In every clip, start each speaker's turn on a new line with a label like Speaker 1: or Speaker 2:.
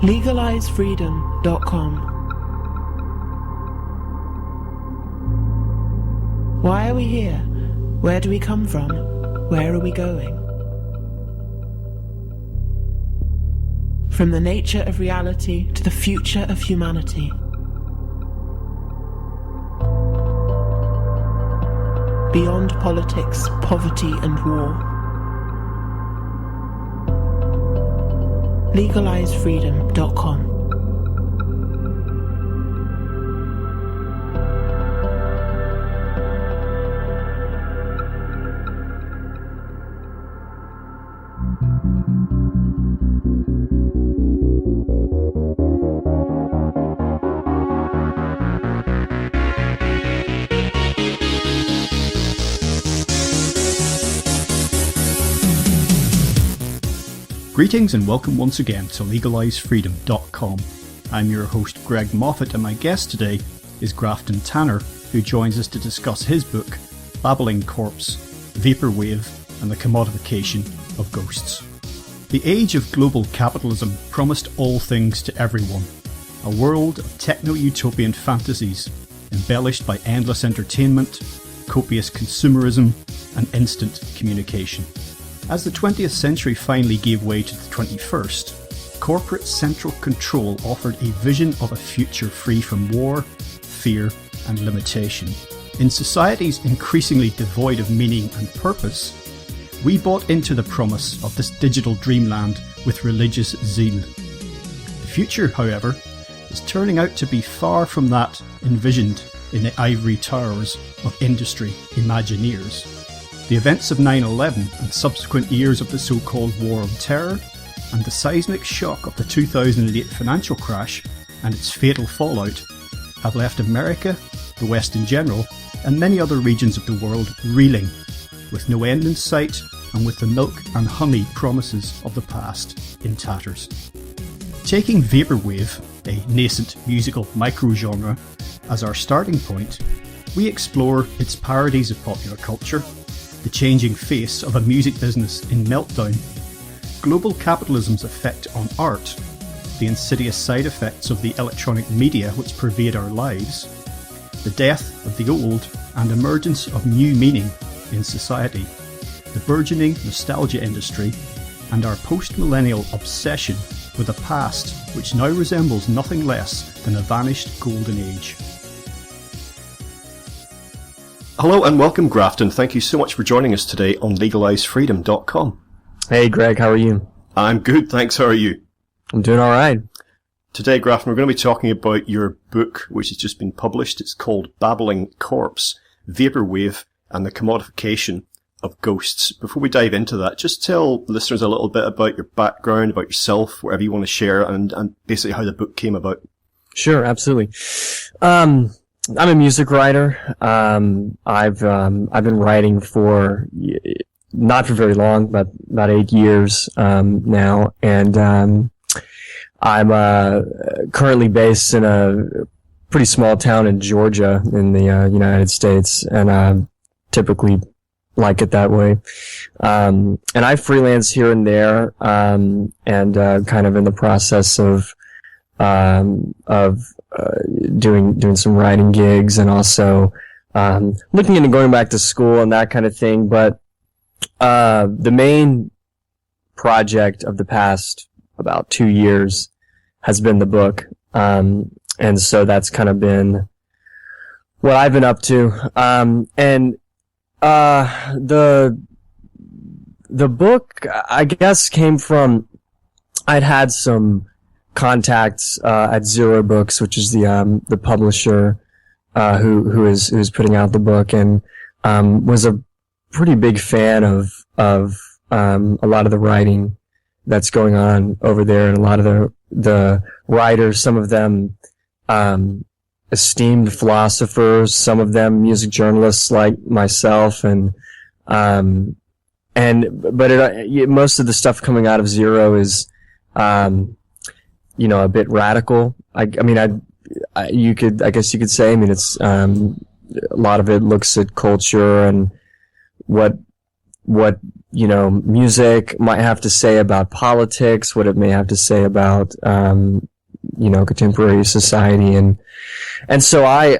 Speaker 1: LegalizeFreedom.com. Why are we here? Where do we come from? Where are we going? From the nature of reality to the future of humanity. Beyond politics, poverty and war. LegalizeFreedom.com.
Speaker 2: Greetings and welcome once again to LegalizeFreedom.com. I'm your host Greg Moffat, and my guest today is Grafton Tanner, who joins us to discuss his book, Babbling Corpse, Vaporwave and the Commodification of Ghosts. The age of global capitalism promised all things to everyone, a world of techno-utopian fantasies, embellished by endless entertainment, copious consumerism and instant communication. As the 20th century finally gave way to the 21st, corporate central control offered a vision of a future free from war, fear, and limitation. In societies increasingly devoid of meaning and purpose, we bought into the promise of this digital dreamland with religious zeal. The future, however, is turning out to be far from that envisioned in the ivory towers of industry imagineers. The events of 9/11 and subsequent years of the so-called War on Terror, and the seismic shock of the 2008 financial crash and its fatal fallout have left America, the West in general, and many other regions of the world reeling, with no end in sight and with the milk and honey promises of the past in tatters. Taking Vaporwave, a nascent musical microgenre, as our starting point, we explore its parodies of popular culture, the changing face of a music business in meltdown, global capitalism's effect on art, the insidious side effects of the electronic media which pervade our lives, the death of the old and emergence of new meaning in society, the burgeoning nostalgia industry, and our post-millennial obsession with a past which now resembles nothing less than a vanished golden age. Hello and welcome, Grafton. Thank you so much for joining us today on LegalizeFreedom.com.
Speaker 3: Hey, Greg, how are you?
Speaker 2: I'm good, thanks. How are you?
Speaker 3: I'm doing all right.
Speaker 2: Today, Grafton, we're going to be talking about your book, which has just been published. It's called Babbling Corpse, Vaporwave and the Commodification of Ghosts. Before we dive into that, just tell listeners a little bit about your background, about yourself, whatever you want to share, and basically how the book came about.
Speaker 3: Sure, absolutely. I'm a music writer. I've been writing for not for very long, but about 8 years now, and I'm currently based in a pretty small town in Georgia in the United States, and typically like it that way. And I freelance here and there, and kind of in the process of doing some writing gigs, and also looking into going back to school and that kind of thing. But the main project of the past about 2 years has been the book, and so that's kind of been what I've been up to. And the book, I guess, came from I'd had some contacts at Zero Books, which is the publisher who's putting out the book, and was a pretty big fan of a lot of the writing that's going on over there, and a lot of the writers, some of them esteemed philosophers, some of them music journalists like myself, but most of the stuff coming out of Zero is a bit radical. I guess you could say, it's, a lot of it looks at culture and what music might have to say about politics, what it may have to say about, contemporary society. And so I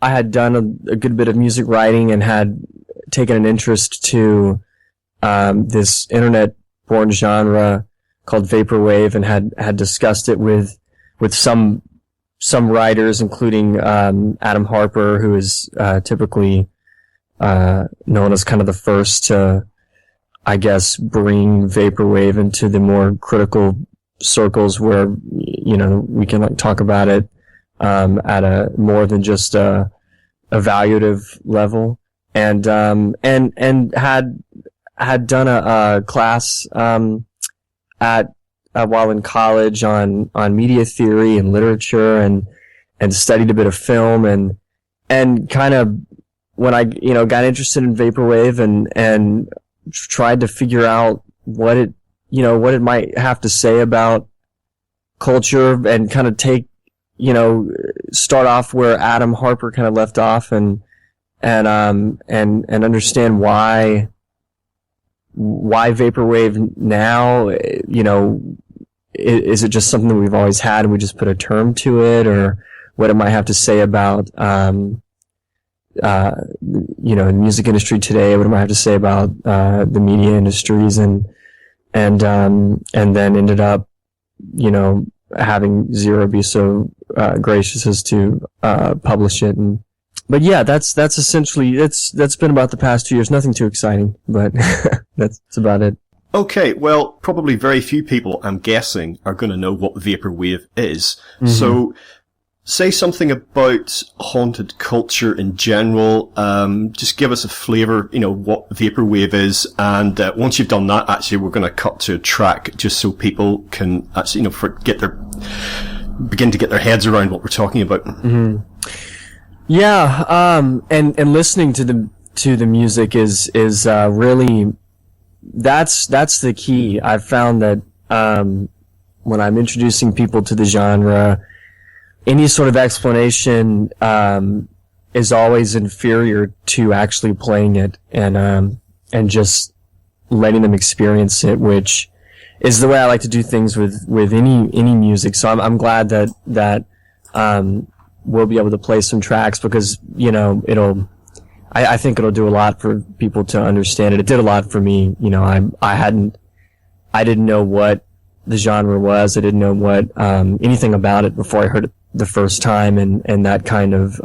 Speaker 3: had done a good bit of music writing and had taken an interest to, this internet-born genre called Vaporwave, and had discussed it with some writers, including Adam Harper, who is typically known as kind of the first to, I guess, bring Vaporwave into the more critical circles where, we can talk about it at a more than just a evaluative level, and had done a class while in college on media theory and literature, and studied a bit of film, and kind of when I got interested in Vaporwave and tried to figure out what it might have to say about culture, and kind of start off where Adam Harper kind of left off, and understand why Vaporwave now, is it just something that we've always had and we just put a term to it, or what it might have to say about, the music industry today, what it might have to say about, the media industries, and then ended up, having Zero be so, gracious as to, publish it. But yeah, that's essentially, that's been about the past 2 years. Nothing too exciting, but that's about it.
Speaker 2: Okay, well, probably very few people, I'm guessing, are going to know what Vaporwave is. Mm-hmm. So, say something about haunted culture in general. Just give us a flavour, what Vaporwave is. And once you've done that, actually, we're going to cut to a track just so people can actually, begin to get their heads around what we're talking about.
Speaker 3: Mm-hmm. Yeah, and listening to the music is really, that's the key. I've found that, when I'm introducing people to the genre, any sort of explanation, is always inferior to actually playing it and just letting them experience it, which is the way I like to do things with any music. So I'm glad that we'll be able to play some tracks, because, I think it'll do a lot for people to understand it. It did a lot for me. I didn't know what the genre was. I didn't know what, anything about it before I heard it the first time, and that kind of,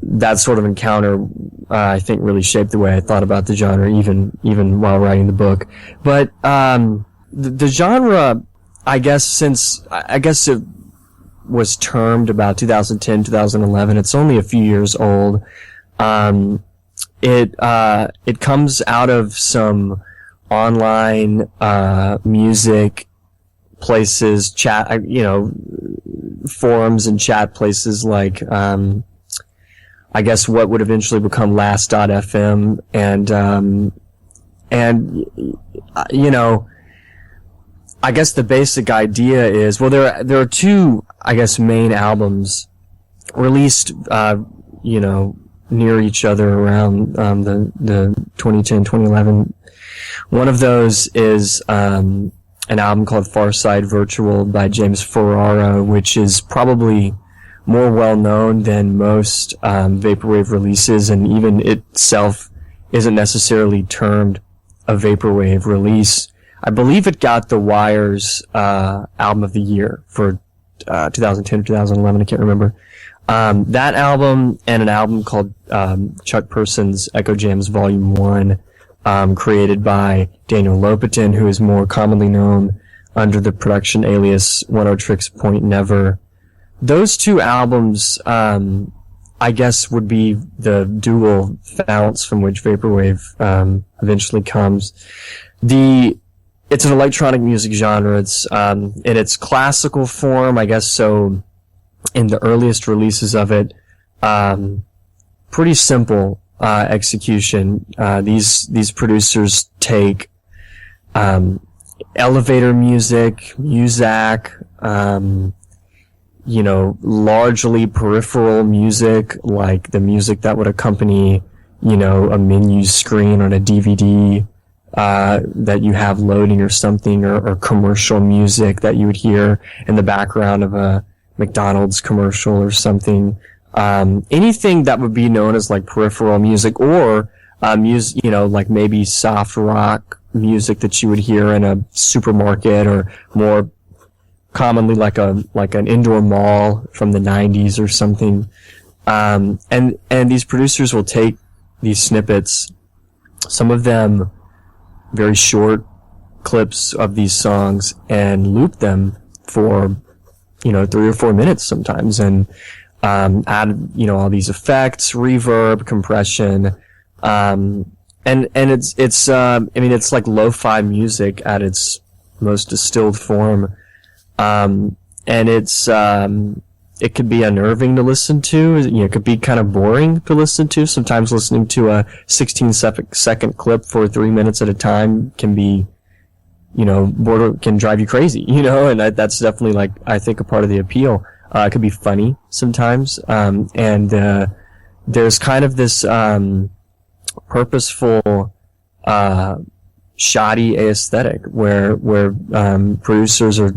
Speaker 3: that sort of encounter, I think really shaped the way I thought about the genre, even while writing the book. But, the genre, I guess it was termed about 2010, 2011. It's only a few years old. It comes out of some online, music places, chat, forums and chat places like, I guess what would eventually become Last.fm, and I guess the basic idea is, well, there are two, I guess, main albums released, near each other around, the 2010, 2011. One of those is, an album called Farside Virtual by James Ferrara, which is probably more well known than most, Vaporwave releases, and even itself isn't necessarily termed a Vaporwave release. I believe it got the Wire's album of the year for 2010 or 2011. I can't remember. That album and an album called Chuck Person's Echo Jams Volume 1, created by Daniel Lopatin, who is more commonly known under the production alias One O Tricks Point Never. Those two albums, I guess, would be the dual phalanx from which Vaporwave eventually comes. It's an electronic music genre. It's in its classical form, I guess. So, in the earliest releases of it, pretty simple execution. These producers take elevator music, Muzak, largely peripheral music, like the music that would accompany, a menu screen on a DVD, that you have loading or something, or commercial music that you would hear in the background of a McDonald's commercial or something. Anything that would be known as like peripheral music, or music, like maybe soft rock music that you would hear in a supermarket, or more commonly like an indoor mall from the 90s or something. And these producers will take these snippets, some of them very short clips of these songs, and loop them for 3 or 4 minutes sometimes, and add all these effects, reverb, compression, and it's like lo-fi music at its most distilled form, and it could be unnerving to listen to. It could be kind of boring to listen to. Sometimes listening to a 16-second clip for 3 minutes at a time can be, can drive you crazy, and that's definitely, like, I think a part of the appeal. It could be funny sometimes. And there's kind of this, purposeful, shoddy aesthetic where producers are,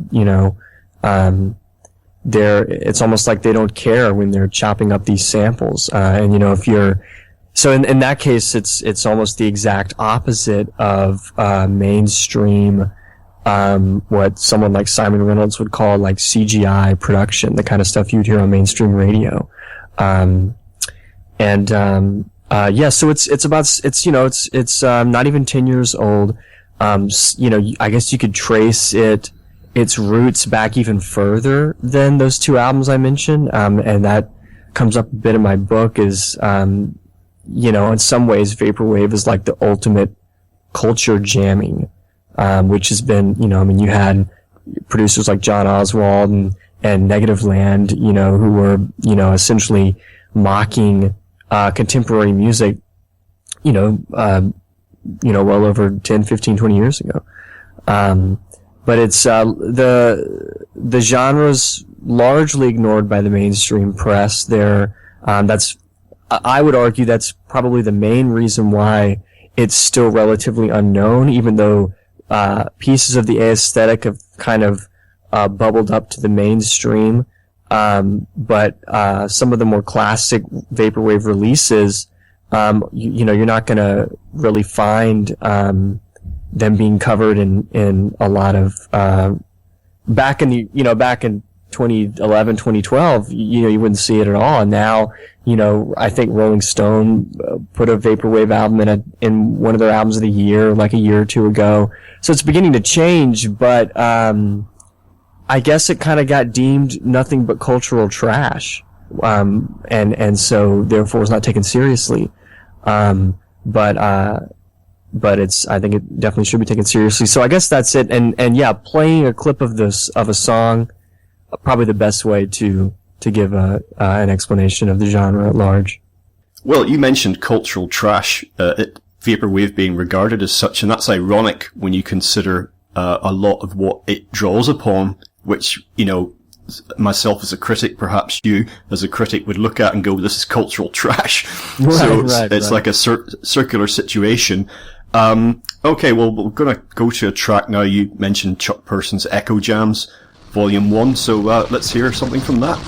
Speaker 3: it's almost like they don't care when they're chopping up these samples. And so in that case, it's almost the exact opposite of, mainstream, what someone like Simon Reynolds would call like CGI production, the kind of stuff you'd hear on mainstream radio. So it's not even 10 years old. I guess you could trace its roots back even further than those two albums I mentioned. And that comes up a bit in my book is, in some ways Vaporwave is like the ultimate culture jamming, which has been, you had producers like John Oswald and Negative Land, who were, essentially mocking, contemporary music, well over 10, 15, 20 years ago. But it's, the genre's largely ignored by the mainstream press. I would argue that's probably the main reason why it's still relatively unknown, even though, pieces of the aesthetic have kind of, bubbled up to the mainstream. But some of the more classic Vaporwave releases, you're not gonna really find, them being covered in a lot of, back in 2011, 2012, you wouldn't see it at all. And now, I think Rolling Stone put a Vaporwave album in one of their albums of the year, like a year or two ago. So it's beginning to change, but, I guess it kind of got deemed nothing but cultural trash. And so therefore was not taken seriously. But I think it definitely should be taken seriously. So I guess that's it. And yeah, playing a clip of a song, probably the best way to give an explanation of the genre at large.
Speaker 2: Well, you mentioned cultural trash, Vaporwave being regarded as such, and that's ironic when you consider, a lot of what it draws upon, which, myself as a critic, perhaps you as a critic would look at and go, this is cultural trash. It's like a circular situation. Okay, well, we're gonna go to a track now. You mentioned Chuck Person's Echo Jams, Volume 1, so let's hear something from that.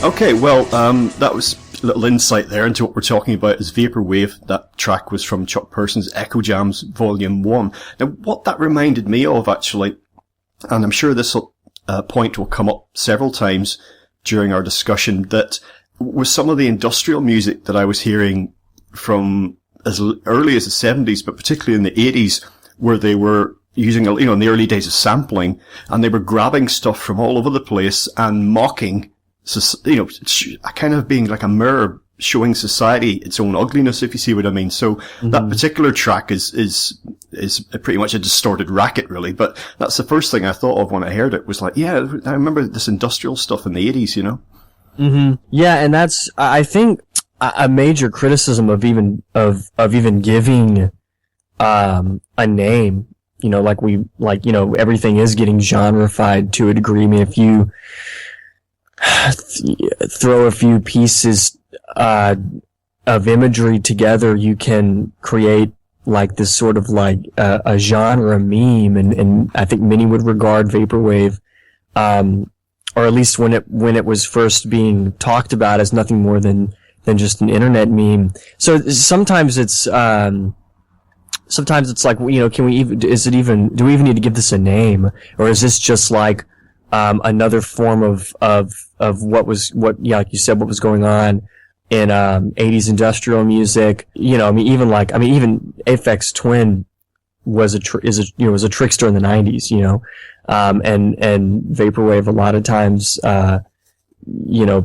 Speaker 2: Okay, well, that was a little insight there into what we're talking about is Vaporwave. That track was from Chuck Person's Echo Jams Volume 1. Now, what that reminded me of, actually, and I'm sure this point will come up several times during our discussion, that was some of the industrial music that I was hearing from as early as the 70s, but particularly in the 80s, where they were using, in the early days of sampling, and they were grabbing stuff from all over the place and mocking, kind of being like a mirror showing society its own ugliness, if you see what I mean. So that particular track is pretty much a distorted racket, really. But that's the first thing I thought of when I heard it, was like, yeah, I remember this industrial stuff in the 80s,
Speaker 3: Yeah, and that's, I think, a major criticism of even giving a name. Everything is getting genreified to a degree. I mean, if you throw a few pieces of imagery together, you can create like this sort of like a genre meme, and I think many would regard Vaporwave, or at least when it was first being talked about, as nothing more than just an internet meme. So sometimes it's like, do we even need to give this a name, or is this just like another form of what like you said, what was going on in 80s industrial music? Even Aphex Twin was a trickster in the 90s, and Vaporwave, a lot of times,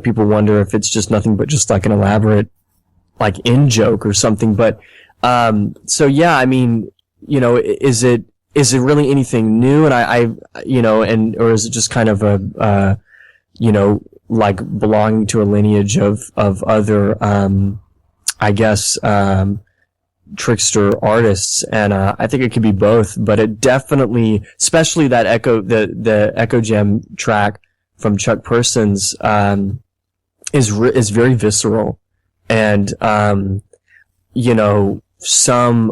Speaker 3: people wonder if it's just nothing but just like an elaborate like in joke or something. But so yeah, I mean, is it really anything new? And or is it just kind of a like belonging to a lineage of other trickster artists? And I think it could be both, but it definitely, especially that the Echo Gem track from Chuck Person's is very visceral, and some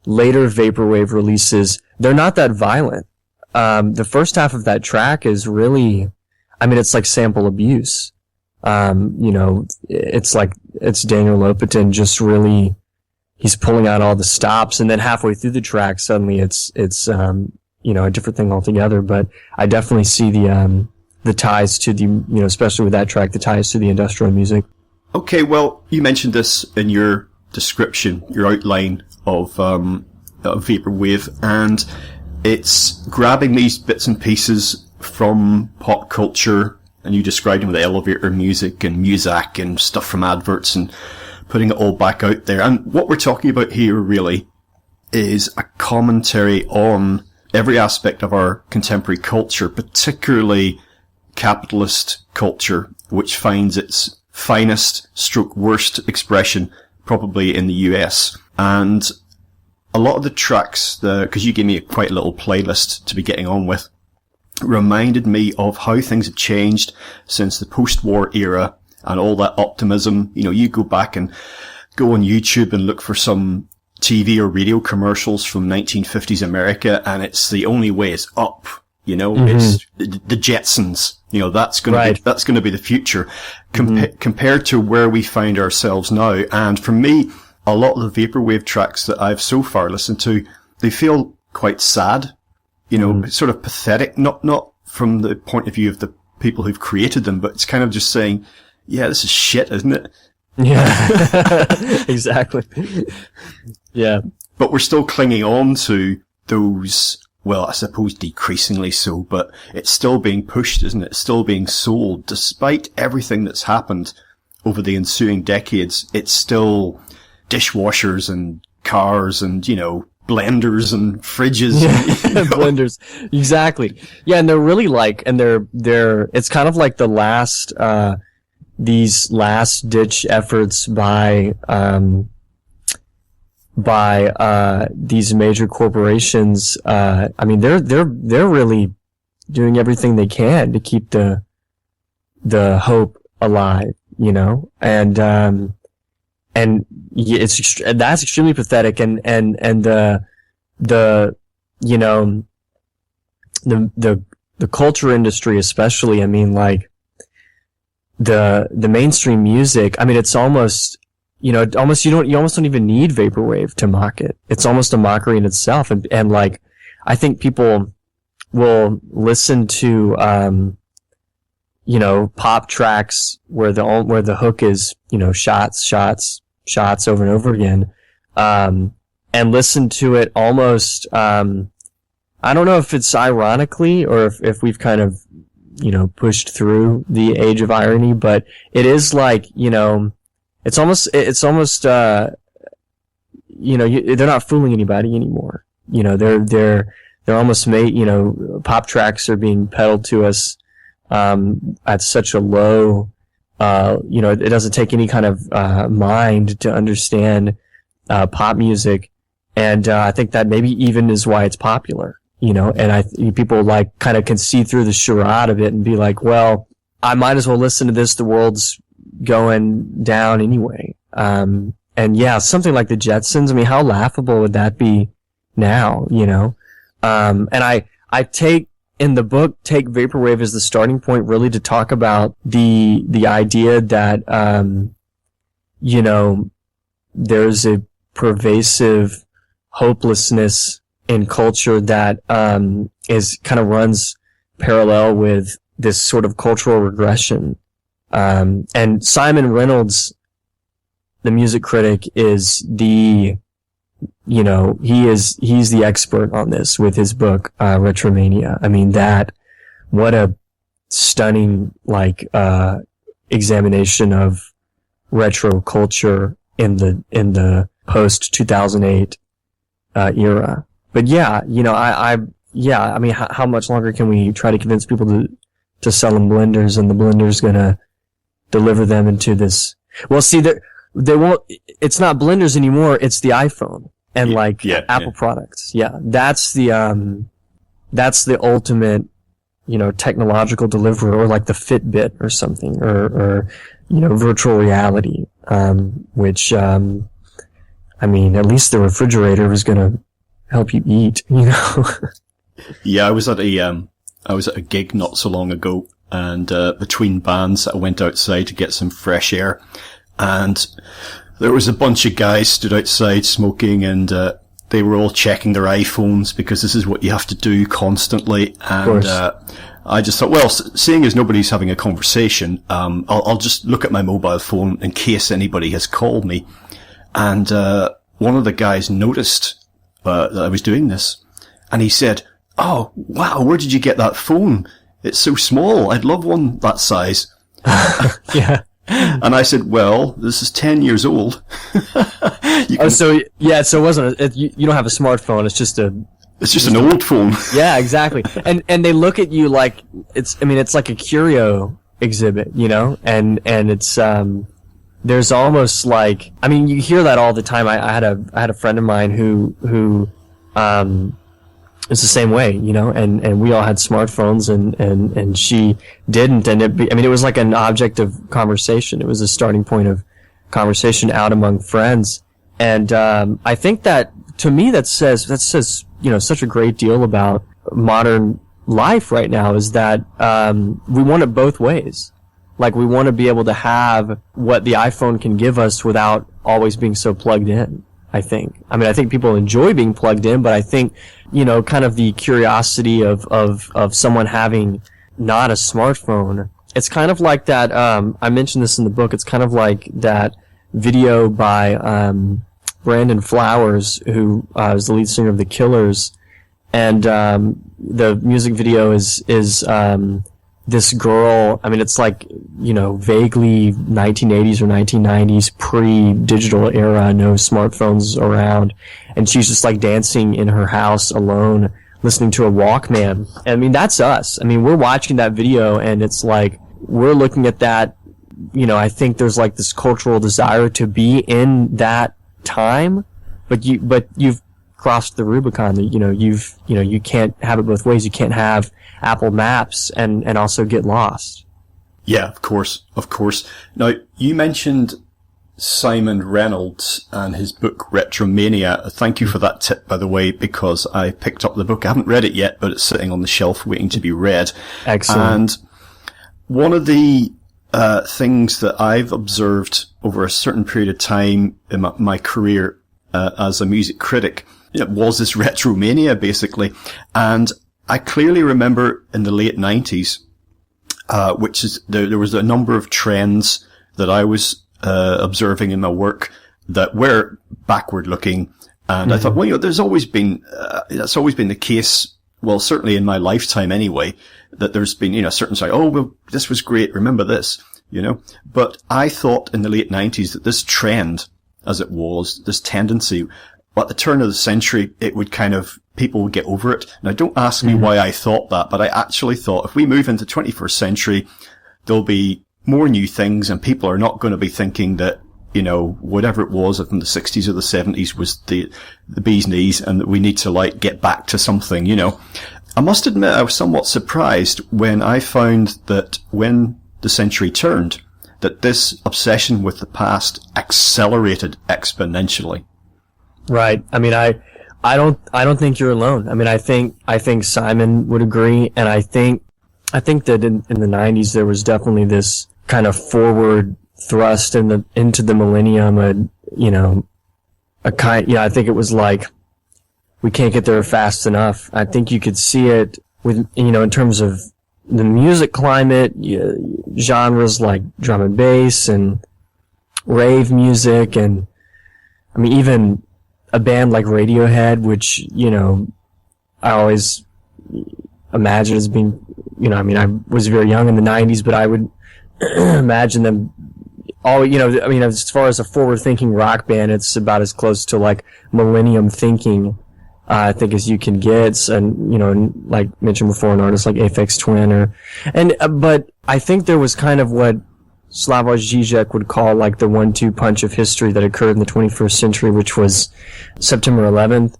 Speaker 3: later Vaporwave releases, they're not that violent. The first half of that track is really, it's like sample abuse. It's Daniel Lopatin just really, he's pulling out all the stops, and then halfway through the track, suddenly it's a different thing altogether. But I definitely see the ties to the, especially with that track, the ties to the industrial music.
Speaker 2: Okay, well, you mentioned this in your description, your outline of Vaporwave, and it's grabbing these bits and pieces from pop culture, and you described them with elevator music and Muzak and stuff from adverts, and putting it all back out there. And what we're talking about here really is a commentary on every aspect of our contemporary culture, particularly capitalist culture, which finds its finest stroke worst expression probably in the US. And a lot of the tracks, because you gave me quite a little playlist to be getting on with, reminded me of how things have changed since the post-war era and all that optimism. You go back and go on YouTube and look for some TV or radio commercials from 1950s America, and it's the only way is up. It's the Jetsons. That's going to be the future compared to where we find ourselves now. And for me, a lot of the Vaporwave tracks that I've so far listened to, they feel quite sad, sort of pathetic, not from the point of view of the people who've created them, but it's kind of just saying, yeah, this is shit, isn't it?
Speaker 3: Yeah, exactly. Yeah.
Speaker 2: But we're still clinging on to those, well, I suppose decreasingly so, but it's still being pushed, isn't it? It's still being sold. Despite everything that's happened over the ensuing decades, it's still dishwashers and cars and, blenders and fridges.
Speaker 3: Yeah, blenders. Exactly. Yeah, and they're really it's kind of like the last, these last ditch efforts by these major corporations. They're really doing everything they can to keep the hope alive, and that's extremely pathetic, and the culture industry especially, the mainstream music, I mean, it's almost, you almost don't even need Vaporwave to mock it. It's almost a mockery in itself. And like, I think people will listen to, pop tracks where the hook is, shots over and over again, and listen to it almost, I don't know if it's ironically or if we've kind of, pushed through the age of irony, but it is like, it's almost, they're not fooling anybody anymore. They're almost made, pop tracks are being peddled to us, at such a low, it doesn't take any kind of, mind to understand, pop music. And, I think that maybe even is why it's popular, and people like kind of can see through the charade of it and be like, well, I might as well listen to this. The world's going down anyway. And yeah, something like the Jetsons. I mean, how laughable would that be now, and I take in the book, take Vaporwave as the starting point really to talk about the idea that, there's a pervasive hopelessness in culture that, is kind of runs parallel with this sort of cultural regression. And Simon Reynolds, the music critic, is he's the expert on this with his book, Retromania. I mean, what a stunning, examination of retro culture in the post 2008, era. But yeah, I mean, how much longer can we try to convince people to sell them blenders, and the blender's gonna deliver them into this? Well, see, they won't. It's not blenders anymore. It's the iPhone and Apple products. Yeah, that's the ultimate, technological deliverer, or like the Fitbit or something, or virtual reality. Which, I mean, at least the refrigerator was gonna help you eat,
Speaker 2: Yeah, I was at a gig not so long ago, and between bands I went outside to get some fresh air, and there was a bunch of guys stood outside smoking, and they were all checking their iPhones because this is what you have to do constantly. And I just thought, well, seeing as nobody's having a conversation, I'll just look at my mobile phone in case anybody has called me. And one of the guys noticed that I was doing this, and he said, "Oh, wow, where did you get that phone? It's so small. I'd love one that size."
Speaker 3: Yeah.
Speaker 2: And I said, "Well, this is 10 years old."
Speaker 3: So it wasn't you don't have a smartphone. It's just
Speaker 2: an old phone.
Speaker 3: Yeah, exactly. And they look at you like it's like a curio exhibit, and it's, there's almost like, I mean, you hear that all the time. I had a friend of mine who is the same way, and we all had smartphones, and she didn't, and it was like an object of conversation. It was a starting point of conversation out among friends. And, I think that, to me, that says, such a great deal about modern life right now, is that, we want it both ways. Like, we want to be able to have what the iPhone can give us without always being so plugged in, I think. I mean, I think people enjoy being plugged in, but I think, kind of the curiosity of someone having not a smartphone. It's kind of like that, I mentioned this in the book, it's kind of like that video by, Brandon Flowers, who, is the lead singer of The Killers. And, the music video is, this girl, I mean, it's like, vaguely 1980s or 1990s, pre-digital era, no smartphones around. And she's just like dancing in her house alone, listening to a Walkman. And I mean, that's us. I mean, we're watching that video, and it's like, we're looking at that, I think there's like this cultural desire to be in that time, but you've crossed the Rubicon that, you can't have it both ways. You can't have Apple Maps and also get lost.
Speaker 2: Yeah, of course. Now, you mentioned Simon Reynolds and his book Retromania. Thank you for that tip, by the way, because I picked up the book. I haven't read it yet, but it's sitting on the shelf waiting to be read.
Speaker 3: Excellent.
Speaker 2: And one of the things that I've observed over a certain period of time in my career as a music critic. It was this retromania, basically. And I clearly remember in the late 90s, which is, there was a number of trends that I was observing in my work that were backward looking. And I thought, well, there's always been, that's always been the case. Well, certainly in my lifetime anyway, that there's been, a certain side, oh, well, this was great. Remember this, But I thought in the late 90s that this trend, as it was, this tendency, at the turn of the century, it would people would get over it. Now, don't ask me why I thought that, but I actually thought if we move into 21st century, there'll be more new things and people are not going to be thinking that, whatever it was from the 60s or the 70s was the bee's knees and that we need to get back to something, I must admit I was somewhat surprised when I found that when the century turned, that this obsession with the past accelerated exponentially.
Speaker 3: Right. I mean, I don't think you're alone. I mean, I think Simon would agree, and I think that in the 90s there was definitely this kind of forward thrust into the millennium, I think it was like we can't get there fast enough. I think you could see it with, in terms of the music climate, genres like drum and bass and rave music, and I mean even a band like Radiohead, which, I always imagine as being, I was very young in the 90s, but I would imagine them all, as far as a forward-thinking rock band, it's about as close to millennium thinking, I think, as you can get. And, like mentioned before, an artist like Aphex Twin but I think there was kind of what Slavoj Žižek would call the 1-2 punch of history that occurred in the 21st century, which was September 11th,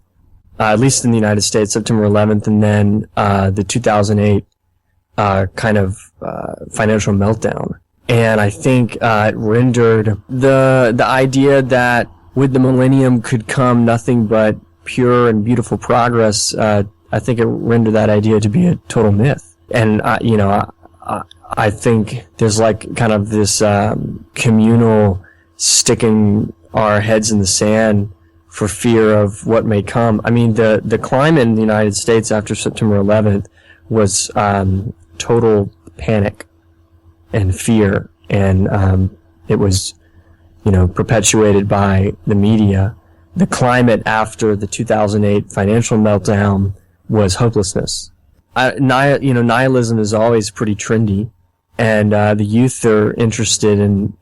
Speaker 3: at least in the United States, September 11th, and then the 2008 financial meltdown. And I think it rendered the idea that with the millennium could come nothing but pure and beautiful progress. I think it rendered that idea to be a total myth. And I think there's kind of this communal sticking our heads in the sand for fear of what may come. I mean, the climate in the United States after September 11th was total panic and fear, and it was, perpetuated by the media. The climate after the 2008 financial meltdown was hopelessness. Nihilism is always pretty trendy, and the youth are interested in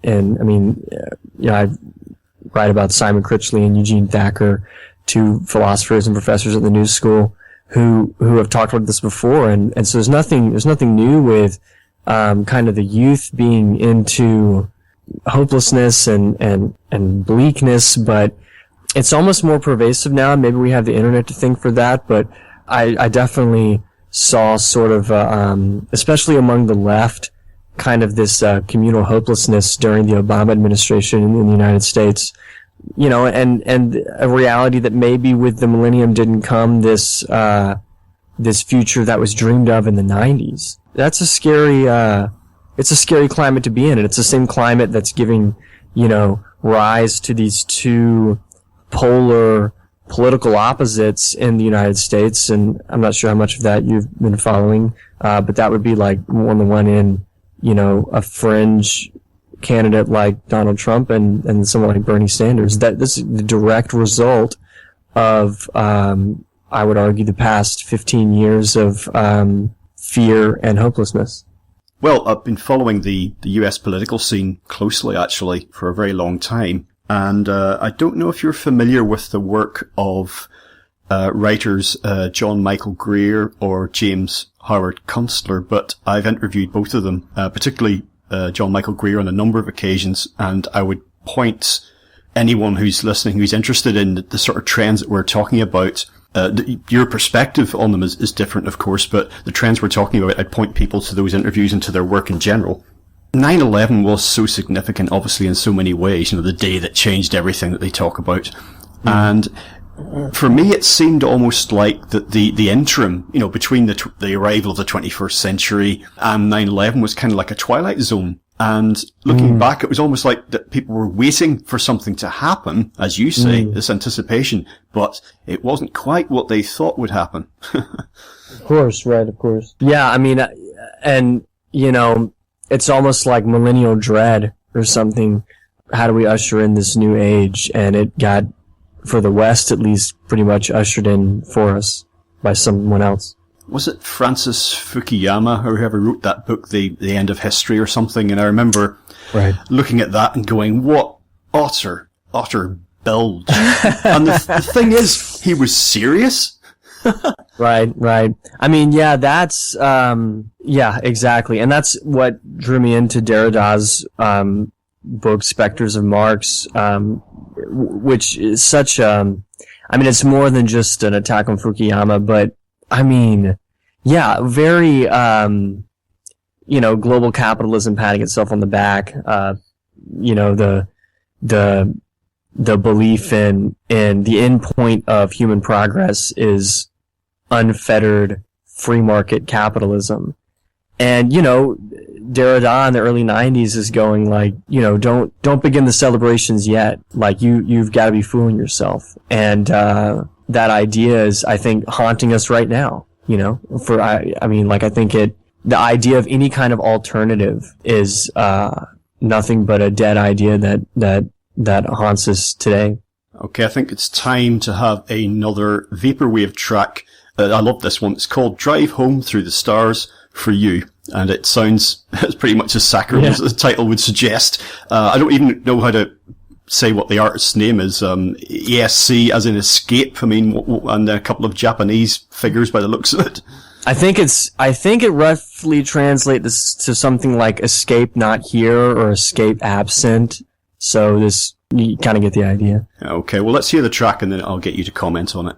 Speaker 3: I write about Simon Critchley and Eugene Thacker, two philosophers and professors at the New School who have talked about this before, and so there's nothing new with kind of the youth being into hopelessness and bleakness, but it's almost more pervasive now. Maybe we have the internet to thank for that, but I definitely saw sort of, especially among the left, kind of this communal hopelessness during the Obama administration in the United States. And a reality that maybe with the millennium didn't come this future that was dreamed of in the 90s. That's a scary, it's a scary climate to be in, and it's the same climate that's giving, rise to these two polar political opposites in the United States, and I'm not sure how much of that you've been following, but that would be on the one end, a fringe candidate like Donald Trump and someone like Bernie Sanders. This is the direct result of, I would argue, the past 15 years of fear and hopelessness.
Speaker 2: Well, I've been following the US political scene closely, actually, for a very long time. And I don't know if you're familiar with the work of writers John Michael Greer or James Howard Kunstler, but I've interviewed both of them, particularly John Michael Greer on a number of occasions, and I would point anyone who's listening who's interested in the sort of trends that we're talking about. Your perspective on them is different, of course, but the trends we're talking about, I'd point people to those interviews and to their work in general. 9/11 was so significant, obviously, in so many ways, the day that changed everything that they talk about. And for me, it seemed almost like that the interim, between the arrival of the 21st century and 9/11 was kind of like a twilight zone And looking back, it was almost like that people were waiting for something to happen, as you say, this anticipation, but it wasn't quite what they thought would happen.
Speaker 3: Of course, right, of course. Yeah, I mean, and, you know, it's almost like millennial dread or something. How do we usher in this new age? And it got, for the West at least, pretty much ushered in for us by someone else.
Speaker 2: Was it Francis Fukuyama or whoever wrote that book, The End of History or something? And I remember looking at that and going, what utter bilge. And the thing is, he was serious.
Speaker 3: Right. I mean, yeah, that's, yeah, exactly. And that's what drew me into Derrida's, book, Spectres of Marx, which is such, I mean, it's more than just an attack on Fukuyama, but, I mean, yeah, very, you know, global capitalism patting itself on the back, you know, the belief in the end point of human progress is unfettered free market capitalism. And, you know, Derrida in the early 90s is going like, you know, don't begin the celebrations yet. Like, you've got to be fooling yourself. And, that idea is, I think, haunting us right now, you know, I mean, like, I think the idea of any kind of alternative is, nothing but a dead idea that haunts us today.
Speaker 2: Okay, I think it's time to have another Vaporwave track. I love this one. It's called Drive Home Through the Stars for You. And it sounds, it's pretty much as saccharine as the title would suggest. I don't even know how to say what the artist's name is. ESC as in escape. I mean, and a couple of Japanese figures by the looks of it.
Speaker 3: I think it roughly translates to something like escape not here or escape absent. So you kind of get the idea.
Speaker 2: Okay, well, let's hear the track and then I'll get you to comment on it.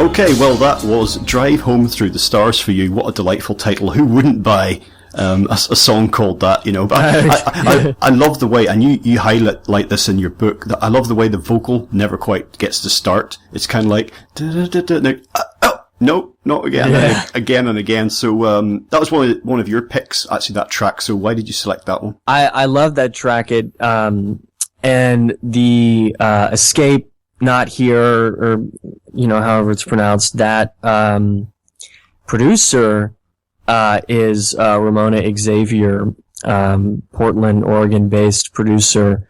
Speaker 2: Okay, well, that was Drive Home Through the Stars for You. What a delightful title. Who wouldn't buy a song called that, you know? But I love the way, and you highlight this in your book, that I love the way the vocal never quite gets to start. It's kind of like, no, not again, again and again. So that was one of your picks, actually, that track. So why did you select that one?
Speaker 3: I love that track. And the escape not here, or you know, however it's pronounced, that producer is Ramona Xavier, Portland, Oregon based producer.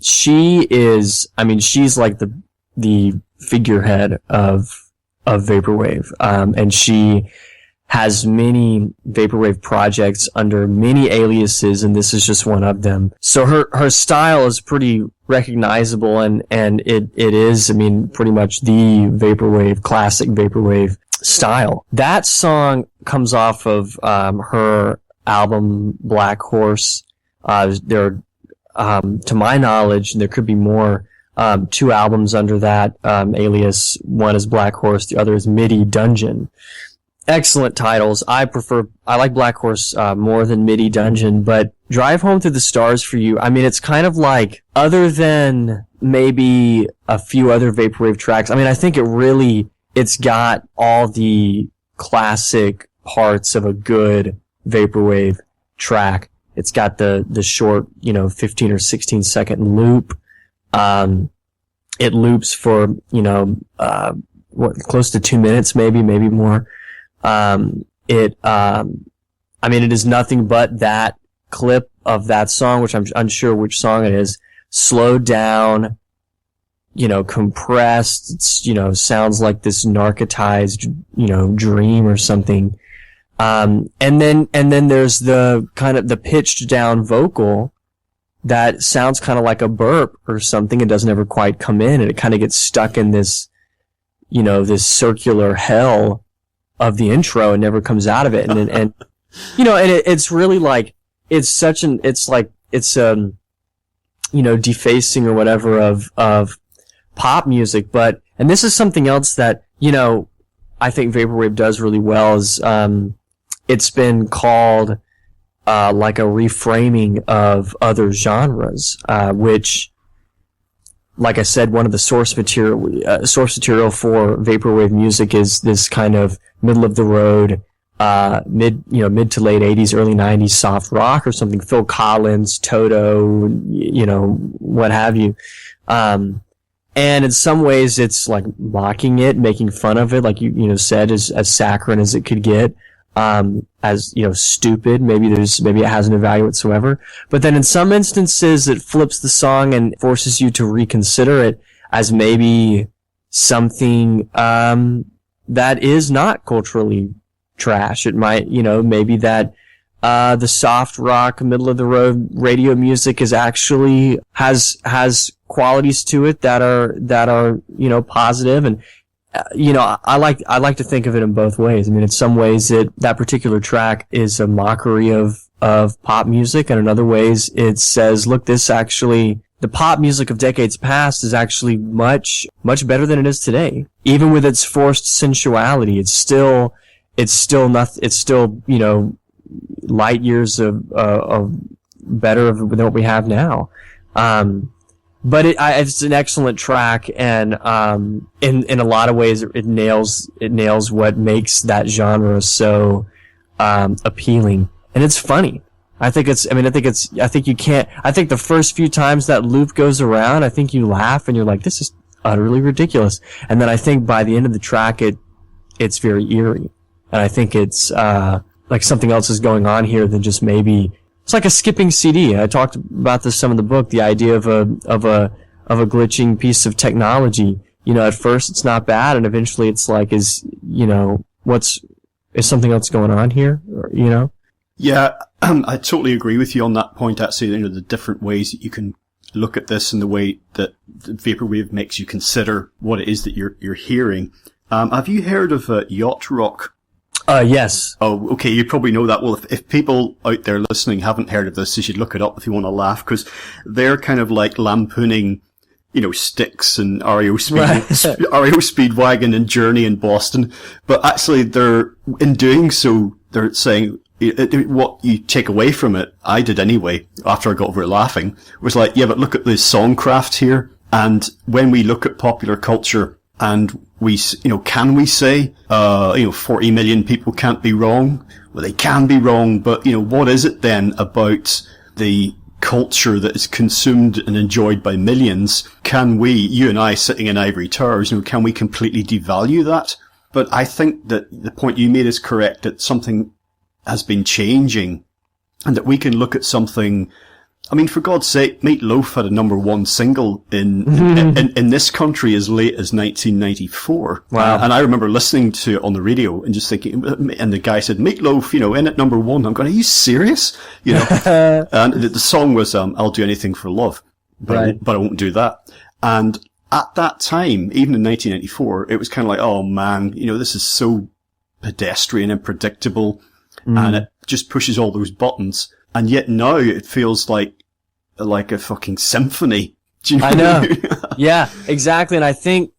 Speaker 3: She's like the figurehead of Vaporwave, and she has many Vaporwave projects under many aliases, and this is just one of them. So her style is pretty recognizable, and it is, I mean, pretty much the Vaporwave, classic Vaporwave style. That song comes off of her album Black Horse. There are, to my knowledge, there could be more, 2 albums under that alias. One is Black Horse, the other is MIDI Dungeon. Excellent titles. I like Black Horse more than MIDI Dungeon, but Drive Home Through the Stars for You, I mean, it's kind of like, other than maybe a few other Vaporwave tracks, I mean, I think it's got all the classic parts of a good Vaporwave track. It's got the short, 15 or 16 second loop. It loops for, close to 2 minutes, maybe more. It I mean, it is nothing but that clip of that song, which I'm unsure which song it is, slowed down, compressed. It's, sounds like this narcotized, dream or something. And then there's the kind of the pitched down vocal that sounds kind of like a burp or something. It doesn't ever quite come in, and it kind of gets stuck in this, this circular hell of the intro and never comes out of it. And it's really like, it's defacing or whatever of pop music. And this is something else that, I think Vaporwave does really well is, it's been called, like a reframing of other genres, which, like I said, one of the source material for Vaporwave music is this kind of middle of the road, mid to late 80s, early 90s soft rock or something, Phil Collins, Toto, what have you. And in some ways it's like mocking it, making fun of it, like you said, as saccharine as it could get. As stupid. Maybe it has no value whatsoever. But then in some instances, it flips the song and forces you to reconsider it as maybe something that is not culturally trash. It might, maybe that the soft rock, middle of the road radio music is actually has qualities to it that are positive. And I like to think of it in both ways. I mean, in some ways that particular track is a mockery of pop music, and in other ways it says, look, the pop music of decades past is actually much, much better than it is today. Even with its forced sensuality, it's still light years of better than what we have now. But it's an excellent track, and in a lot of ways it nails what makes that genre so appealing, and it's funny. I think the first few times that loop goes around, I think you laugh and you're like, this is utterly ridiculous. And then I think by the end of the track it's very eerie, and I think it's like something else is going on here than just maybe. It's like a skipping CD. I talked about this some in the book, the idea of a glitching piece of technology. At first it's not bad, and eventually it's like, is something else going on here?
Speaker 2: Yeah, I totally agree with you on that point, actually, the different ways that you can look at this and the way that the Vaporwave makes you consider what it is that you're hearing. Have you heard of yacht rock?
Speaker 3: Yes.
Speaker 2: Oh, okay. You probably know that. Well, if people out there listening haven't heard of this, you should look it up if you want to laugh, because they're kind of like lampooning, Styx and REO Speedwagon and Journey in Boston. But actually in doing so, they're saying, what you take away from it, I did anyway, after I got over it laughing, was like, yeah, but look at the songcraft here. And when we look at popular culture, and can we say, 40 million people can't be wrong? Well, they can be wrong, but, what is it then about the culture that is consumed and enjoyed by millions? Can we, you and I sitting in ivory towers, can we completely devalue that? But I think that the point you made is correct, that something has been changing, and that we can look at something. I mean, for God's sake, Meat Loaf had a #1 single in this country as late as 1994.
Speaker 3: Wow.
Speaker 2: And I remember listening to it on the radio and just thinking, and the guy said, Meat Loaf, in at #1. I'm going, are you serious? And the song was, I'll do anything for love, but I won't do that. And at that time, even in 1994, it was kind of like, oh man, this is so pedestrian and predictable, and it just pushes all those buttons. And yet now it feels like a fucking symphony. Do you know?
Speaker 3: I know. Yeah, exactly. And I think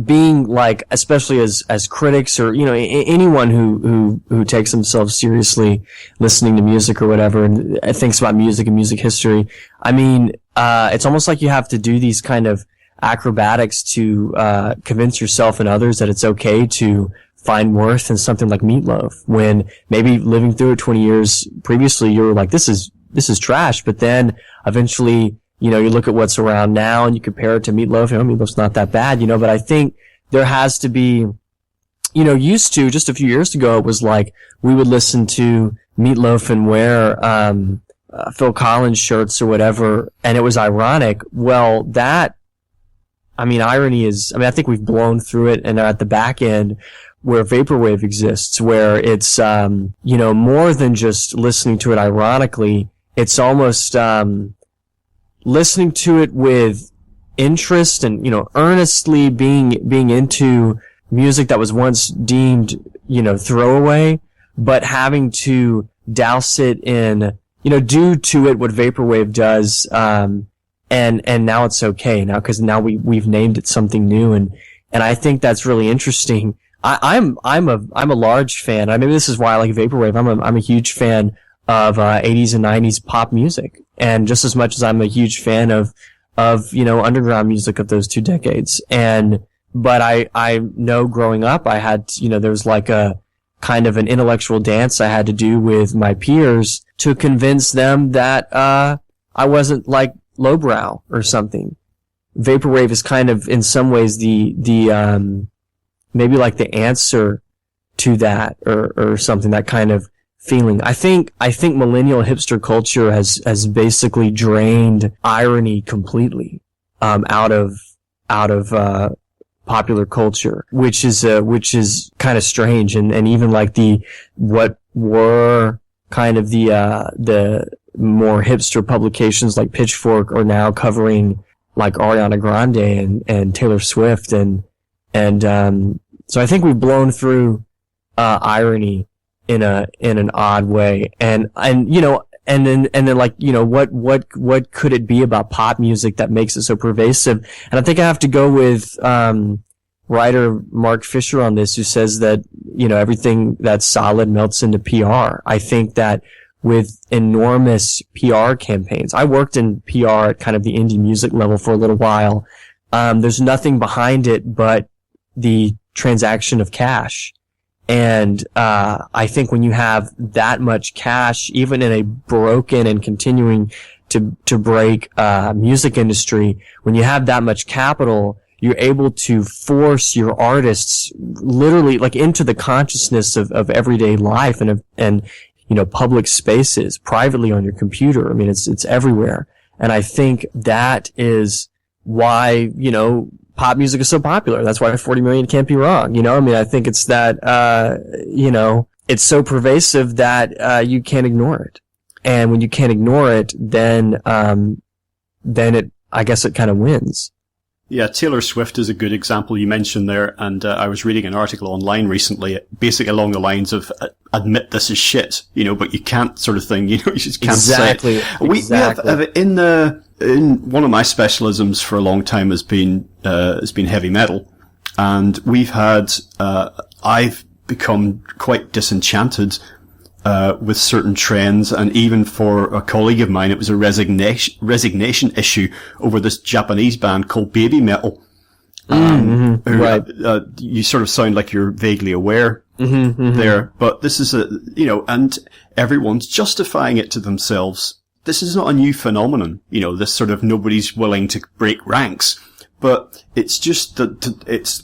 Speaker 3: being like, especially as critics or, anyone who takes themselves seriously listening to music or whatever and thinks about music and music history, I mean, it's almost like you have to do these kind of acrobatics to convince yourself and others that it's okay to find worth in something like Meat Loaf, when maybe living through it 20 years previously, you were like, this is trash. But then eventually, you look at what's around now and you compare it to Meat Loaf, Meat Loaf's not that bad, but I think there has to be used to, just a few years ago, it was like we would listen to Meatloaf and wear Phil Collins shirts or whatever, and it was ironic. Well, irony is, I think we've blown through it and are at the back end where Vaporwave exists, where it's, more than just listening to it ironically. It's almost, listening to it with interest and, earnestly being into music that was once deemed, throwaway, but having to douse it in, do to it what Vaporwave does, and now it's okay now, cause now we've named it something new, and I think that's really interesting. I'm a large fan. Maybe this is why I like Vaporwave. I'm a huge fan of, 80s and 90s pop music, and just as much as I'm a huge fan of, underground music of those two decades. But I know growing up, I had, there was like a kind of an intellectual dance I had to do with my peers to convince them that, I wasn't like lowbrow or something. Vaporwave is kind of, in some ways, the maybe like the answer to that or something, that kind of feeling. I think millennial hipster culture has basically drained irony completely, out of popular culture, which is kind of strange, and even like what were kind of the more hipster publications like Pitchfork are now covering like Ariana Grande and Taylor Swift, and so I think we've blown through irony in an odd way, and then like, what could it be about pop music that makes it so pervasive? And I think I have to go with writer Mark Fisher on this, who says that, everything that's solid melts into PR. I think that with enormous PR campaigns, I worked in PR at kind of the indie music level for a little while. There's nothing behind it but the transaction of cash. And I think when you have that much cash, even in a broken and continuing to break music industry, when you have that much capital, you're able to force your artists literally like into the consciousness of everyday life and public spaces, privately on your computer. It's everywhere. And I think that is why, pop music is so popular. That's why 40 million can't be wrong. I think it's that, it's so pervasive that, you can't ignore it. And when you can't ignore it, then I guess it kind of wins.
Speaker 2: Yeah, Taylor Swift is a good example you mentioned there, and I was reading an article online recently, basically along the lines of admit this is shit, but you can't, sort of thing. You just can't say it. We have in one of my specialisms for a long time has been heavy metal, and we've had I've become quite disenchanted with certain trends, and even for a colleague of mine, it was a resignation issue over this Japanese band called Baby Metal. Right. You sort of sound like you're vaguely aware there, but this is and everyone's justifying it to themselves. This is not a new phenomenon, this sort of nobody's willing to break ranks, but it's just that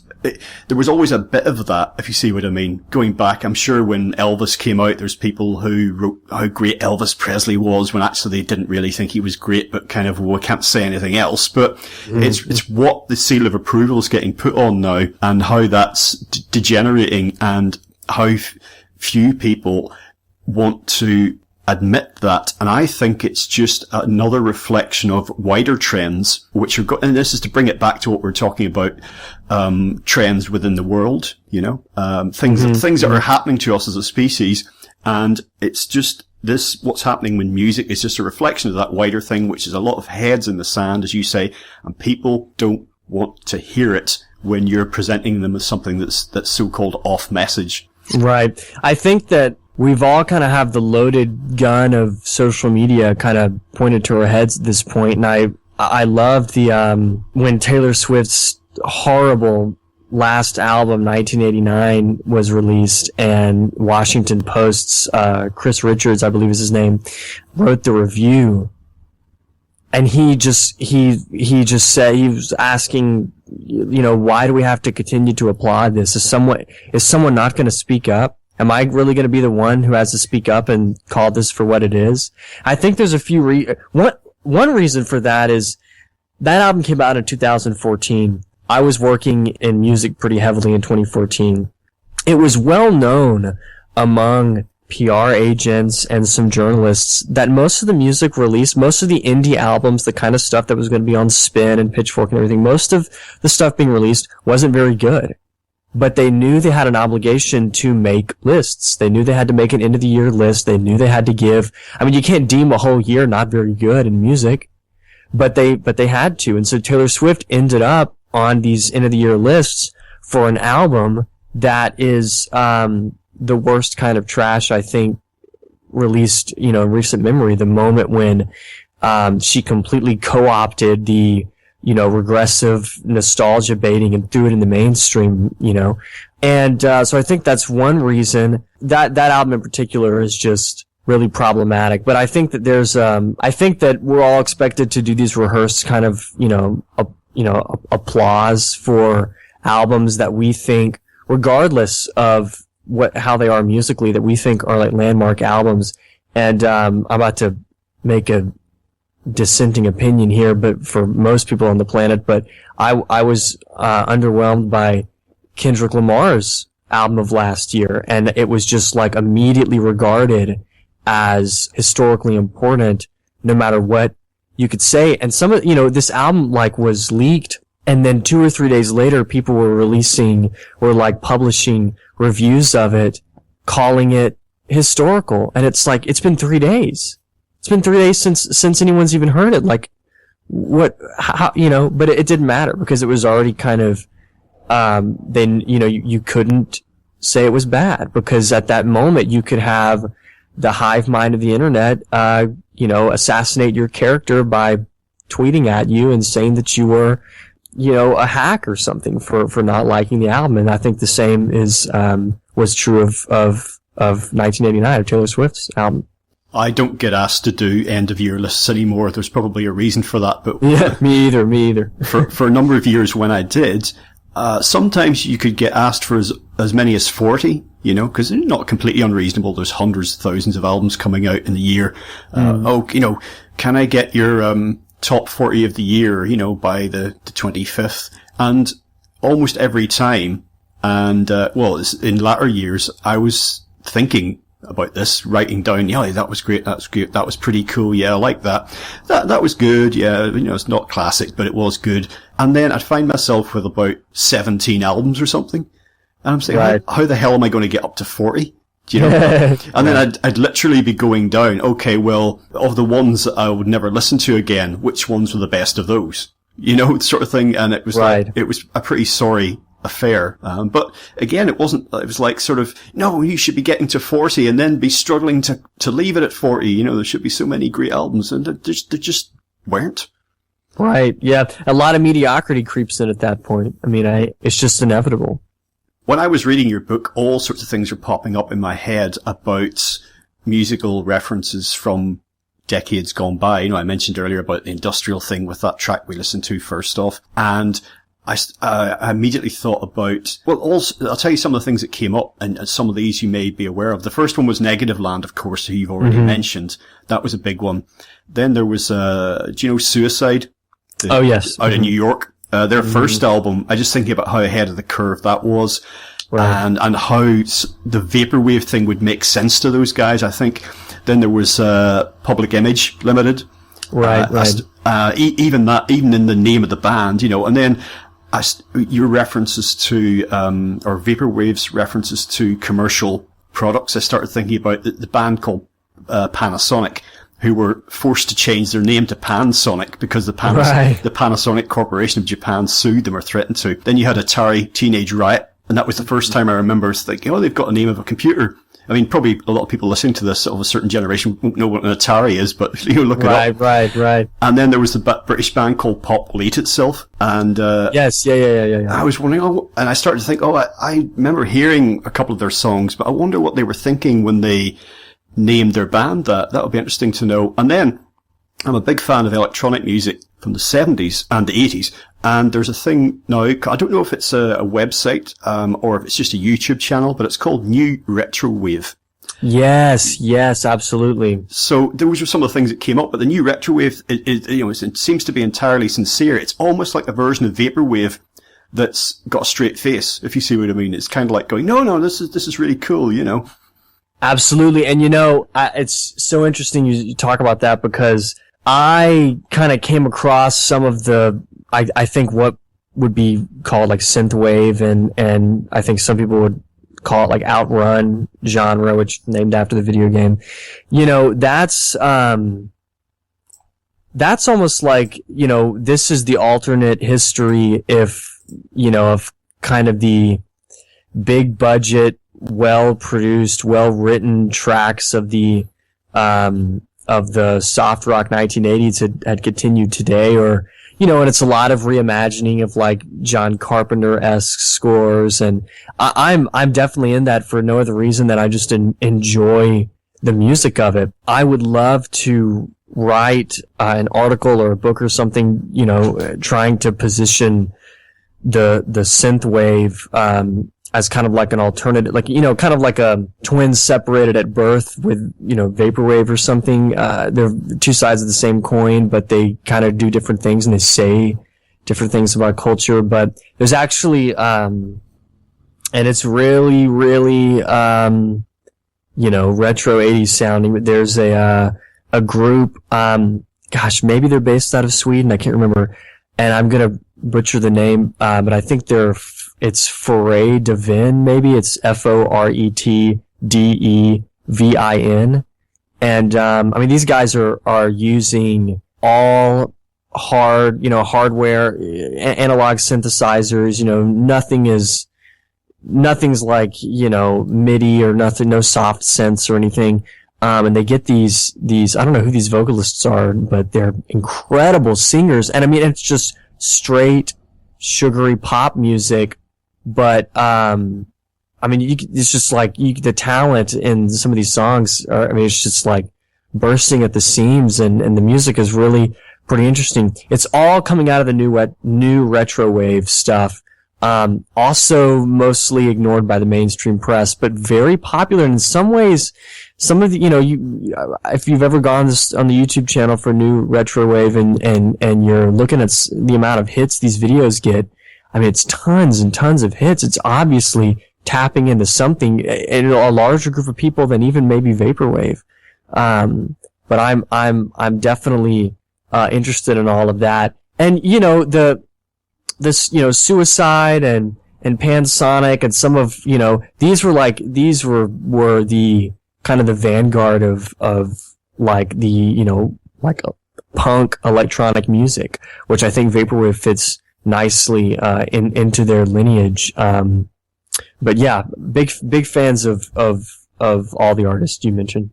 Speaker 2: there was always a bit of that, if you see what I mean. Going back, I'm sure when Elvis came out, there's people who wrote how great Elvis Presley was when actually they didn't really think he was great, but kind of, well, I can't say anything else. But it's what the seal of approval is getting put on now, and how that's degenerating, and how few people want to admit that. And I think it's just another reflection of wider trends, which are and this is to bring it back to what we're talking about, trends within the world, things that are happening to us as a species. And it's just this, what's happening with music is just a reflection of that wider thing, which is a lot of heads in the sand, as you say, and people don't want to hear it when you're presenting them as something that's so-called off message. Right.
Speaker 3: I think that we've all kind of have the loaded gun of social media kind of pointed to our heads at this point, and I love the when Taylor Swift's horrible last album, 1989, was released, and Washington Post's Chris Richards, I believe is his name, wrote the review, And he just said, he was asking, why do we have to continue to applaud this? Is someone not going to speak up? Am I really going to be the one who has to speak up and call this for what it is? I think there's a few one reason for that is that album came out in 2014. I was working in music pretty heavily in 2014. It was well known among PR agents and some journalists that most of the music released, most of the indie albums, the kind of stuff that was going to be on Spin and Pitchfork and everything, most of the stuff being released wasn't very good. But they knew they had an obligation to make lists. They knew they had to make an end of the year list. They knew they had to give, you can't deem a whole year not very good in music, but they had to. And so Taylor Swift ended up on these end of the year lists for an album that is, the worst kind of trash, I think, released, in recent memory, the moment when, she completely co-opted the, regressive nostalgia baiting and threw it in the mainstream, And, so I think that's one reason that album in particular is just really problematic. But I think that I think that we're all expected to do these rehearsed kind of, applause for albums that we think, regardless of how they are musically, that we think are like landmark albums. And I'm about to make a dissenting opinion here, but for most people on the planet, but I was underwhelmed by Kendrick Lamar's album of last year, and it was just like immediately regarded as historically important, no matter what you could say. And some of this album was leaked, and then 2 or 3 days later, people were publishing reviews of it, calling it historical. And it's it's been 3 days. It's been 3 days since anyone's even heard it. But it didn't matter because it was already kind of, you couldn't say it was bad because at that moment you could have the hive mind of the internet, assassinate your character by tweeting at you and saying that you were, a hack or something for not liking the album. And I think the same was true of 1989, of Taylor Swift's album.
Speaker 2: I don't get asked to do end of year lists anymore. There's probably a reason for that, but
Speaker 3: yeah, me either.
Speaker 2: For a number of years when I did, sometimes you could get asked for as many as 40, because they're not completely unreasonable. There's hundreds, thousands of albums coming out in the year. Can I get your, top 40 of the year, by the 25th? And almost every time, and, in latter years, I was thinking about this, writing down, that was great, that's great, that was pretty cool, yeah, I like that. That was good, yeah, it's not classic, but it was good. And then I'd find myself with about 17 albums or something. And I'm saying, right, how the hell am I going to get up to 40? And then I'd literally be going down, okay, well, of the ones that I would never listen to again, which ones were the best of those? Sort of thing. And it was it was a pretty sorry affair. But again, it wasn't, it was sort of, no, you should be getting to 40 and then be struggling to leave it at 40. There should be so many great albums, and there just weren't.
Speaker 3: Right. Yeah. A lot of mediocrity creeps in at that point. It's just inevitable.
Speaker 2: When I was reading your book, all sorts of things were popping up in my head about musical references from decades gone by. I mentioned earlier about the industrial thing with that track we listened to first off. And I immediately thought about, also, I'll tell you some of the things that came up, and some of these you may be aware of. The first one was Negative Land, of course, who you've already mentioned. That was a big one. Then there was, do you know Suicide?
Speaker 3: Oh, yes.
Speaker 2: Out in New York. Their first album, I just thinking about how ahead of the curve that was, right, and how the Vaporwave thing would make sense to those guys, I think. Then there was Public Image Limited.
Speaker 3: Right,
Speaker 2: even in the name of the band, and then your references to, or Vaporwave's references to commercial products, I started thinking about the band called Panasonic, who were forced to change their name to Pansonic because the Panasonic Corporation of Japan sued them or threatened to. Then you had Atari Teenage Riot, and that was the first time I remember thinking, they've got a name of a computer. Probably a lot of people listening to this of a certain generation won't know what an Atari is, but look it up.
Speaker 3: Right.
Speaker 2: And then there was the British band called Pop Late itself, and
Speaker 3: yes, yeah.
Speaker 2: I was wondering, and I started to think, I remember hearing a couple of their songs, but I wonder what they were thinking when they named their band that. That would be interesting to know. And then I'm a big fan of electronic music from the 70s and the 80s, and there's a thing now, I don't know if it's a website, or if it's just a YouTube channel, but it's called New Retrowave.
Speaker 3: Yes, absolutely.
Speaker 2: So those were some of the things that came up, but the New Retrowave, it seems to be entirely sincere. It's almost like a version of Vaporwave that's got a straight face, if you see what I mean. It's kind of like going, no, this is really cool,
Speaker 3: Absolutely. And it's so interesting you talk about that, because I kind of came across some of I think what would be called like synthwave, and I think some people would call it like outrun genre, which is named after the video game. That's almost like, this is the alternate history of kind of the big budget, well-produced, well-written tracks of the soft rock 1980s had continued today, or, and it's a lot of reimagining of like John Carpenter-esque scores, and I'm definitely in that for no other reason than I just enjoy the music of it. I would love to write an article or a book or something, trying to position the synthwave, as kind of like an alternative, like, kind of like a twins separated at birth with, Vaporwave or something. They're two sides of the same coin, but they kind of do different things and they say different things about culture. But there's actually, and it's really, really, retro 80s sounding, but there's a group, maybe they're based out of Sweden, I can't remember, and I'm gonna butcher the name, but I think it's Foray Devin, maybe it's Foretdevin. And, these guys are using all hardware, analog synthesizers, nothing's like, MIDI or nothing, no soft synths or anything. And they get these, I don't know who these vocalists are, but they're incredible singers. And it's just straight, sugary pop music. But, it's just like, the talent in some of these songs it's just like bursting at the seams, and the music is really pretty interesting. It's all coming out of the new retrowave stuff. Also mostly ignored by the mainstream press, but very popular in some ways. Some of the, if you've ever gone on the YouTube channel for New Retrowave and you're looking at the amount of hits these videos get, it's tons and tons of hits. It's obviously tapping into something in a larger group of people than even maybe Vaporwave. But I'm definitely, interested in all of that. And, Suicide and Pansonic and some of, these were the kind of the vanguard of like the, like punk electronic music, which I think Vaporwave fits nicely into their lineage. But yeah, big fans of all the artists you mentioned.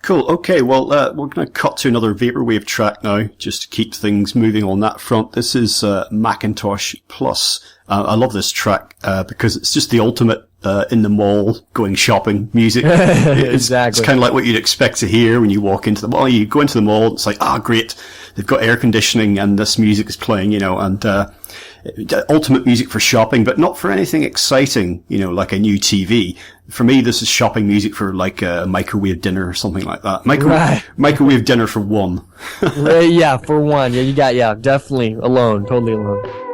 Speaker 2: Cool. Okay. Well, we're going to cut to another Vaporwave track now, just to keep things moving on that front. This is Macintosh Plus. I love this track because it's just the ultimate in the mall going shopping music.
Speaker 3: Exactly.
Speaker 2: It's kind of like what you'd expect to hear when you walk into the mall. You go into the mall, it's like, great, they've got air conditioning and this music is playing, and ultimate music for shopping, but not for anything exciting, like a new TV. For me, this is shopping music for like a microwave dinner or something like that. Microwave dinner for one.
Speaker 3: Yeah, for one. Yeah, you got, definitely alone, totally alone.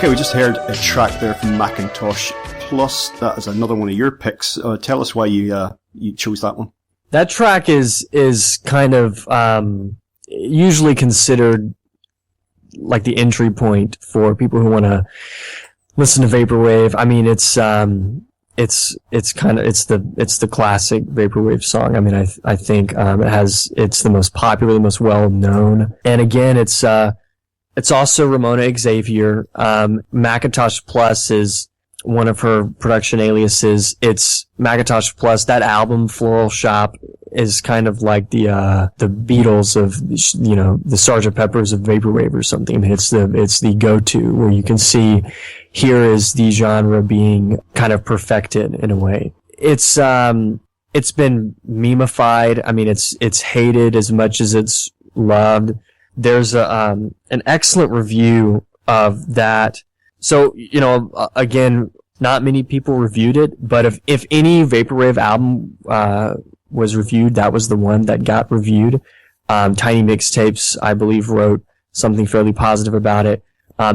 Speaker 2: Okay, we just heard a track there from Macintosh Plus. That is another one of your picks. Tell us why you chose that one.
Speaker 3: That track is kind of usually considered like the entry point for people who want to listen to Vaporwave. I mean, it's the classic Vaporwave song. I mean, I think it's the most popular, the most well known. And again, it's also Ramona Xavier. Macintosh Plus is one of her production aliases. It's Macintosh Plus. That album, Floral Shop, is kind of like the Beatles of, the Sgt. Pepper's of Vaporwave or something. I mean, it's the go-to where you can see here is the genre being kind of perfected in a way. It's been memeified. I mean, it's hated as much as it's loved. There's an excellent review of that. So, again, not many people reviewed it, but if any Vaporwave album was reviewed, that was the one that got reviewed. Tiny Mixtapes, I believe, wrote something fairly positive about it.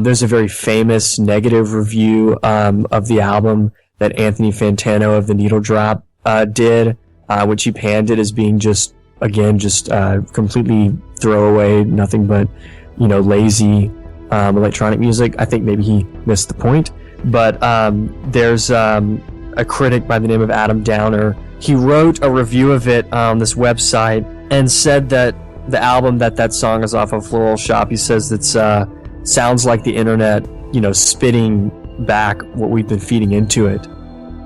Speaker 3: There's a very famous negative review of the album that Anthony Fantano of the Needle Drop did, which he panned it as being just completely throwaway, nothing but, lazy electronic music. I think maybe he missed the point. But there's a critic by the name of Adam Downer. He wrote a review of it on this website and said that the album that song is off of, Floral Shop, he says it's sounds like the internet, spitting back what we've been feeding into it,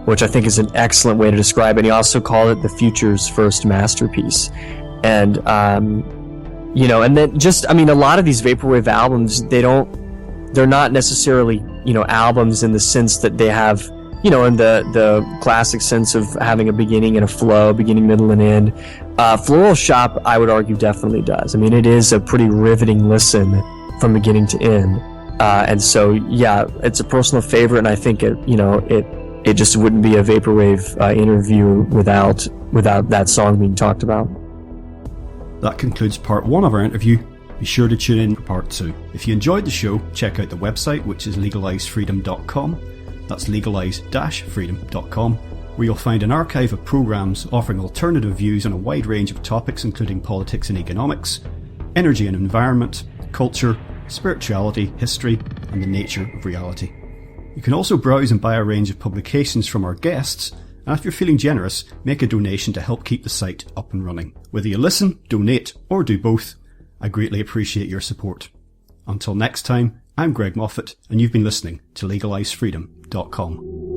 Speaker 3: which I think is an excellent way to describe it. And he also called it the future's first masterpiece. And and then a lot of these Vaporwave albums, they're not necessarily, albums in the sense that they have, in the classic sense of having a beginning and a flow, beginning, middle, and end. Floral Shop, I would argue, definitely does. I mean, it is a pretty riveting listen from beginning to end. And so, yeah, it's a personal favorite, and I think it just wouldn't be a Vaporwave interview without that song being talked about.
Speaker 2: That concludes part 1 of our interview. Be sure to tune in for part 2. If you enjoyed the show, check out the website, which is legalizefreedom.com. That's legalize-freedom.com, where you'll find an archive of programs offering alternative views on a wide range of topics, including politics and economics, energy and environment, culture, spirituality, history, and the nature of reality. You can also browse and buy a range of publications from our guests, and if you're feeling generous, make a donation to help keep the site up and running. Whether you listen, donate, or do both, I greatly appreciate your support. Until next time, I'm Greg Moffat, and you've been listening to legalizefreedom.com.